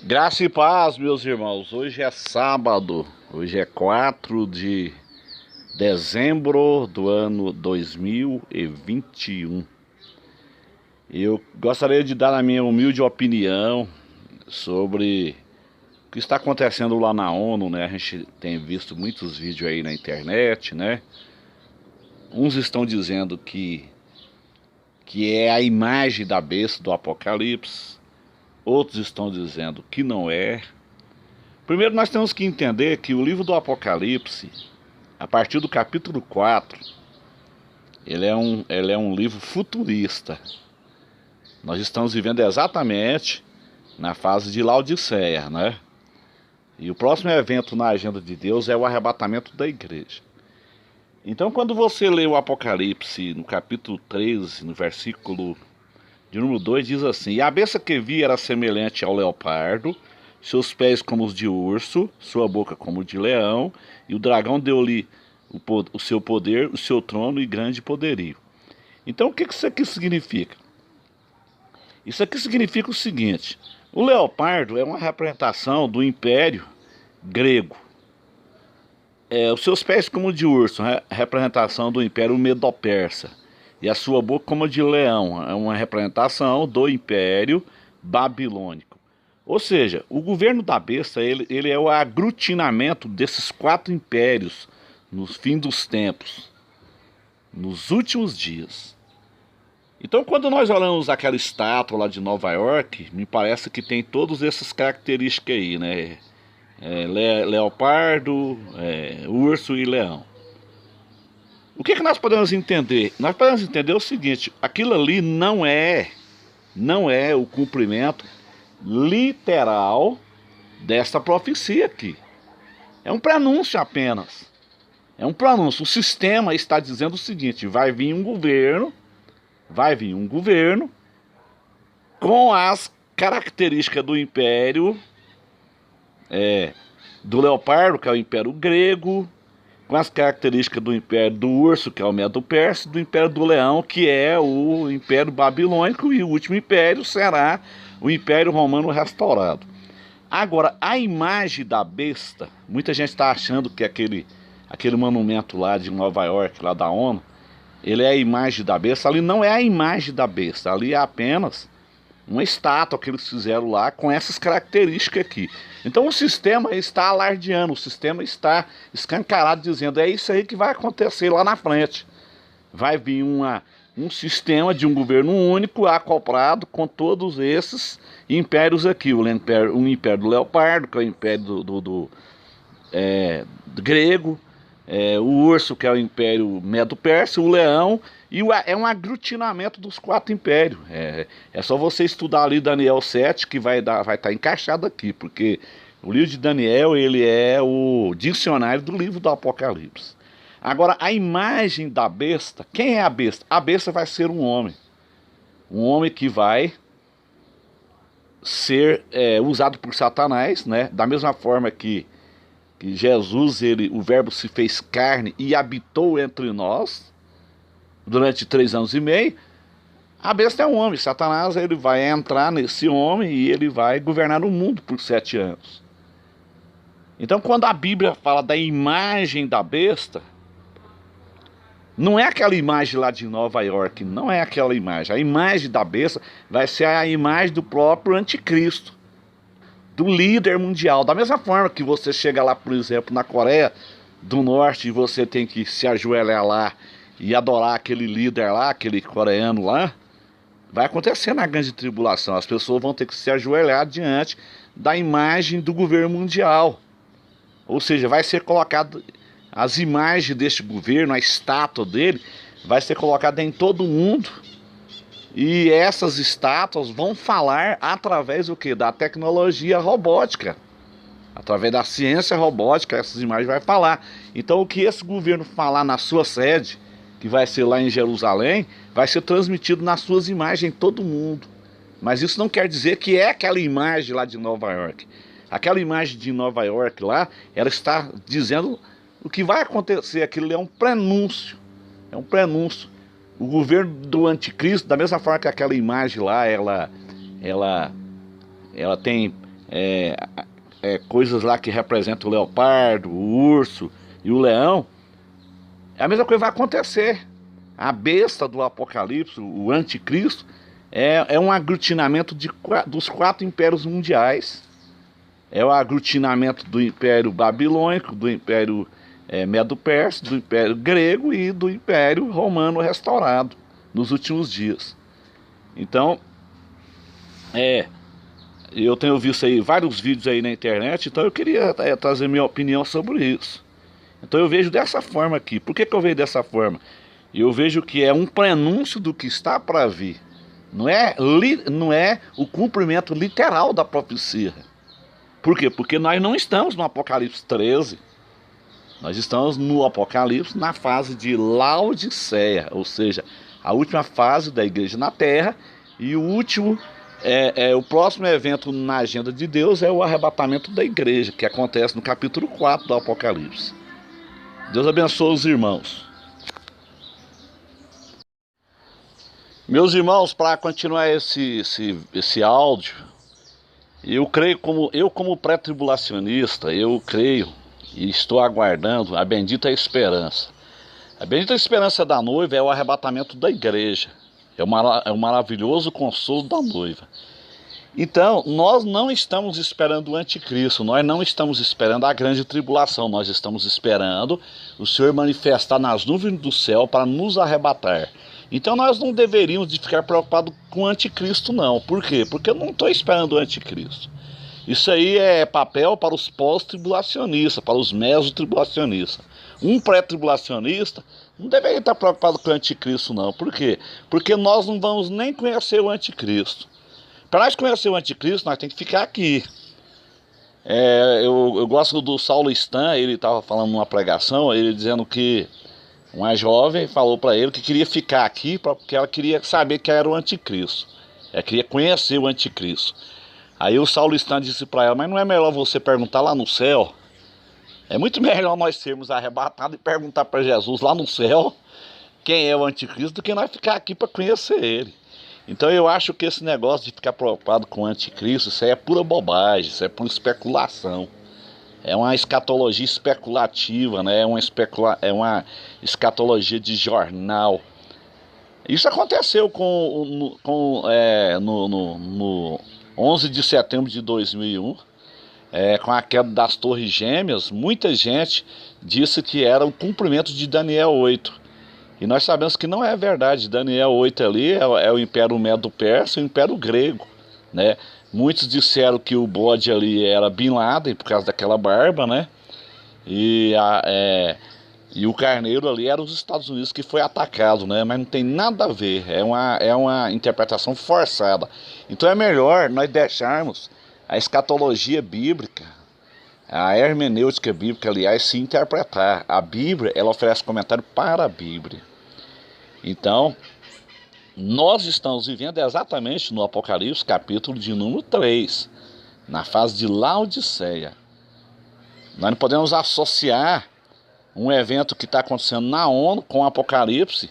Graça e paz, meus irmãos. Hoje é sábado, hoje é 4 de dezembro do ano 2021. Eu gostaria de dar a minha humilde opinião sobre o que está acontecendo lá na ONU, né? A gente tem visto muitos vídeos aí na internet, né? Uns estão dizendo que é a imagem da besta do Apocalipse, outros estão dizendo que não é. Primeiro nós temos que entender que o livro do Apocalipse, a partir do capítulo 4, ele é um livro futurista. Nós estamos vivendo exatamente na fase de Laodiceia, né? E o próximo evento na agenda de Deus é o arrebatamento da igreja. Então quando você lê o Apocalipse no capítulo 13, no versículo de número 2, diz assim: E a besta que vi era semelhante ao leopardo, seus pés como os de urso, sua boca como de leão, e o dragão deu-lhe o seu poder, o seu trono e grande poderio. Então o que isso aqui significa? Isso aqui significa o seguinte: o leopardo é uma representação do império grego. Os seus pés como de urso, representação do império medo-persa. E a sua boca como de leão, é uma representação do império babilônico. Ou seja, o governo da besta, ele é o aglutinamento desses quatro impérios no fim dos tempos, nos últimos dias. Então quando nós olhamos aquela estátua lá de Nova York, me parece que tem todas essas características aí, né? Leopardo, urso e leão. O que nós podemos entender? Nós podemos entender o seguinte: aquilo ali não é o cumprimento literal desta profecia aqui. É um prenúncio apenas. É um prenúncio. O sistema está dizendo o seguinte: vai vir um governo com as características do império do leopardo, que é o império grego, com as características do império do urso, que é o Medo-Persa, e do império do leão, que é o império babilônico, e o último império será o império romano restaurado. Agora, a imagem da besta, muita gente está achando que aquele monumento lá de Nova York, lá da ONU, ele é a imagem da besta. Ali não é a imagem da besta, ali é apenas uma estátua que eles fizeram lá com essas características aqui. Então o sistema está alardeando, o sistema está escancarado, dizendo: é isso aí que vai acontecer lá na frente. Vai vir um sistema de um governo único acoplado com todos esses impérios aqui. O império do leopardo, que é o império do grego, o urso, que é o império medo-persa, o leão, e é um aglutinamento dos quatro impérios. É só você estudar ali Daniel 7 que vai estar encaixado aqui, porque o livro de Daniel, ele é o dicionário do livro do Apocalipse. Agora, a imagem da besta, quem é a besta? A besta vai ser um homem que vai ser usado por Satanás, né? Da mesma forma que Jesus, o verbo se fez carne e habitou entre nós durante 3 anos e meio. A besta é um homem. Satanás, ele vai entrar nesse homem e ele vai governar o mundo por 7 anos. Então quando a Bíblia fala da imagem da besta, não é aquela imagem lá de Nova York, não é aquela imagem. A imagem da besta vai ser a imagem do próprio anticristo, do líder mundial. Da mesma forma que você chega lá, por exemplo, na Coreia do Norte, e você tem que se ajoelhar lá e adorar aquele líder lá, aquele coreano lá, vai acontecer na grande tribulação. As pessoas vão ter que se ajoelhar diante da imagem do governo mundial. Ou seja, vai ser colocado as imagens deste governo, a estátua dele, vai ser colocada em todo o mundo. E essas estátuas vão falar através do quê? Da tecnologia robótica. Através da ciência robótica, essas imagens vai falar. Então o que esse governo falar na sua sede, que vai ser lá em Jerusalém, vai ser transmitido nas suas imagens em todo mundo. Mas isso não quer dizer que é aquela imagem lá de Nova York. Aquela imagem de Nova York lá, ela está dizendo o que vai acontecer. Aquilo é um prenúncio. É um prenúncio. O governo do anticristo, da mesma forma que aquela imagem lá, ela tem coisas lá que representam o leopardo, o urso e o leão, a mesma coisa vai acontecer. A besta do Apocalipse, o anticristo, é um aglutinamento dos 4 impérios mundiais. É o aglutinamento do Império Babilônico, do Império Medo-Persa, do Império Grego e do Império Romano restaurado nos últimos dias. Então, eu tenho visto aí vários vídeos aí na internet, então eu queria trazer minha opinião sobre isso. Então eu vejo dessa forma aqui. Por que eu vejo dessa forma? Eu vejo que é um prenúncio do que está para vir. Não é o cumprimento literal da profecia. Por quê? Porque nós não estamos no Apocalipse 13. Nós estamos no Apocalipse na fase de Laodiceia, ou seja, a última fase da igreja na terra. E o próximo evento na agenda de Deus é o arrebatamento da igreja, que acontece no capítulo 4 do Apocalipse. Deus abençoe os irmãos. Meus irmãos, para continuar esse áudio, eu creio, como pré-tribulacionista, eu creio e estou aguardando a bendita esperança. A bendita esperança da noiva é o arrebatamento da igreja. É o maravilhoso consolo da noiva. Então, nós não estamos esperando o anticristo, nós não estamos esperando a grande tribulação, nós estamos esperando o Senhor manifestar nas nuvens do céu para nos arrebatar. Então nós não deveríamos de ficar preocupados com o anticristo não. Por quê? Porque eu não estou esperando o anticristo. Isso aí é papel para os pós-tribulacionistas, para os meso-tribulacionistas. Um pré-tribulacionista não deveria estar preocupado com o anticristo não. Por quê? Porque nós não vamos nem conhecer o anticristo. Para nós conhecer o anticristo, nós temos que ficar aqui. Eu gosto do Saulo Stan, ele estava falando numa pregação, ele dizendo que uma jovem falou para ele que queria ficar aqui porque ela queria saber que era o anticristo. Ela queria conhecer o anticristo. Aí o Saulo Stan disse para ela, mas não é melhor você perguntar lá no céu? É muito melhor nós sermos arrebatados e perguntar para Jesus lá no céu quem é o anticristo do que nós ficar aqui para conhecer ele. Então eu acho que esse negócio de ficar preocupado com o anticristo, isso aí é pura bobagem, isso é pura especulação. É uma escatologia especulativa, né? É uma escatologia de jornal. Isso aconteceu no 11 de setembro de 2001, com a queda das Torres Gêmeas. Muita gente disse que era o cumprimento de Daniel 8. E nós sabemos que não é verdade. Daniel 8 ali é o Império Medo-Persa e o Império Grego, né? Muitos disseram que o bode ali era Bin Laden, por causa daquela barba, né? E o carneiro ali era os Estados Unidos que foi atacado, né? Mas não tem nada a ver, é uma interpretação forçada. Então é melhor nós deixarmos a escatologia bíblica, a hermenêutica bíblica, aliás, se interpretar. A Bíblia, ela oferece comentário para a Bíblia. Então, nós estamos vivendo exatamente no Apocalipse, capítulo de número 3, na fase de Laodiceia. Nós não podemos associar um evento que está acontecendo na ONU com o Apocalipse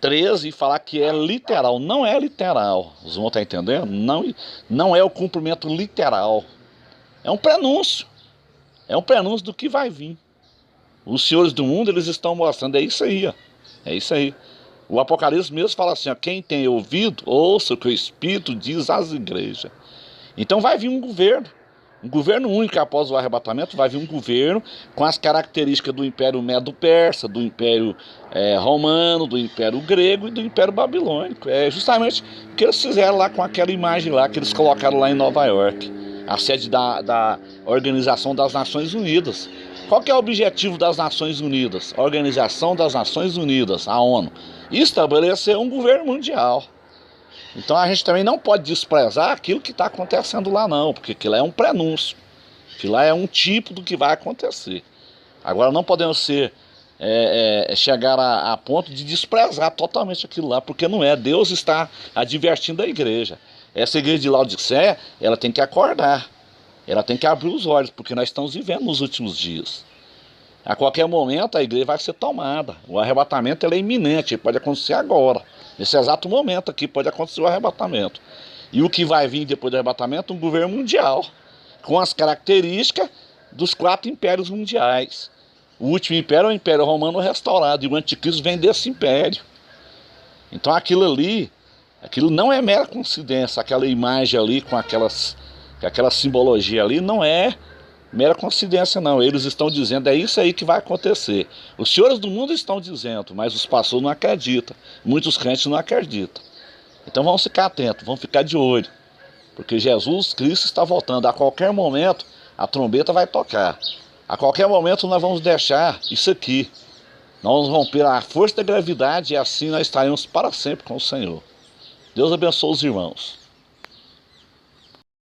13 e falar que é literal. Não é literal. Os irmãos estão entendendo? Não é o cumprimento literal. É um prenúncio. É um prenúncio do que vai vir. Os senhores do mundo, eles estão mostrando. É isso aí, ó. É isso aí. O Apocalipse mesmo fala assim, ó, quem tem ouvido, ouça o que o Espírito diz às igrejas. Então vai vir um governo único após o arrebatamento, vai vir um governo com as características do Império Medo-Persa, do Império Romano, do Império Grego e do Império Babilônico. É justamente o que eles fizeram lá com aquela imagem lá que eles colocaram lá em Nova York, a sede da Organização das Nações Unidas. Qual que é o objetivo das Nações Unidas? A Organização das Nações Unidas, a ONU, estabelecer um governo mundial. Então a gente também não pode desprezar aquilo que está acontecendo lá não, porque aquilo é um prenúncio, aquilo lá é um tipo do que vai acontecer. Agora não podemos chegar a ponto de desprezar totalmente aquilo lá, porque não é. Deus está advertindo a igreja. Essa igreja de Laodiceia, ela tem que acordar, ela tem que abrir os olhos, porque nós estamos vivendo nos últimos dias. A qualquer momento a igreja vai ser tomada. O arrebatamento é iminente, pode acontecer agora. Nesse exato momento aqui pode acontecer o arrebatamento. E o que vai vir depois do arrebatamento? Um governo mundial, com as características dos 4 impérios mundiais. O último império é o Império Romano restaurado, e o anticristo vem desse império. Então aquilo não é mera coincidência, aquela imagem ali com aquela simbologia ali não é mera coincidência não. Eles estão dizendo, é isso aí que vai acontecer. Os senhores do mundo estão dizendo, mas os pastores não acreditam. Muitos crentes não acreditam. Então vamos ficar atentos, vamos ficar de olho. Porque Jesus Cristo está voltando. A qualquer momento a trombeta vai tocar. A qualquer momento nós vamos deixar isso aqui. Nós vamos romper a força da gravidade e assim nós estaremos para sempre com o Senhor. Deus abençoe os irmãos.